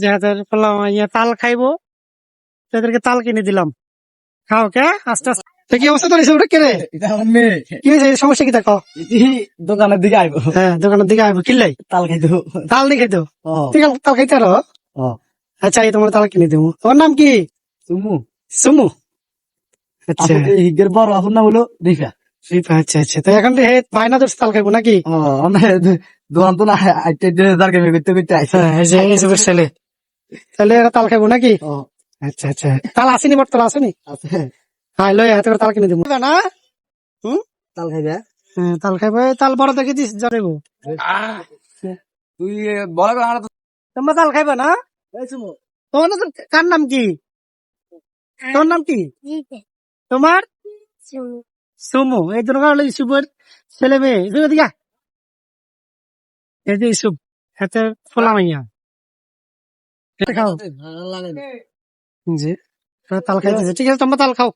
যে হাতের পোলাও তাল খাইবো, তাদেরকে তাল কিনে দিলাম, খাও কে আস্তে আস্তে। তো কি অবস্থা তোর ওটা কে রে? কি হয়েছে, সমস্যা কি দেখো? দোকানের দিকে আইবো। হ্যাঁ, দোকানের দিকে আইবো, কিনলাই তাল খাইতো। তাল নিয়ে খাইতো। ঠিক আছে, তাল খাইতে আরো। আচ্ছা, এই তোমার তাল কিনে দেবো। তোমার নাম কি? সুমু। সুমু। আচ্ছা হিগের বড় আপুর নাম হলো রিফা। রিফা। আচ্ছা আচ্ছা, তো এখন ভাইনা তোর তাল খাইবো নাকি? দোকান তো না করতে করতে আইসে। হ্যাঁ, এই যে এইসবের ছেলে, তাহলে এরা তাল খাইবো নাকি? আচ্ছা আচ্ছা, তাল আসেনি, বট তাল আসেনি। হ্যাঁ, লই হাতে করে তাল কিনে দেবো না। হুম, তাল খাইবে। হ্যাঁ, তাল খাইবো। তাল বড় দেখে দিস, জানাবো। তুই বড় তোমরা তাল খাইবে না? তোমার কার নাম কি? তোমার নাম কি? তোমার সুমু। এই দুটো হলো ইসুফের ছেলে মেয়ে। ইসুফ এদিকে আয়। এই যে ইসুফ, হাতে ফোলা মাইয়া। এটা খাও। জি, তাল খাইতেছে। ঠিক আছে, তোমরা তাল খাও।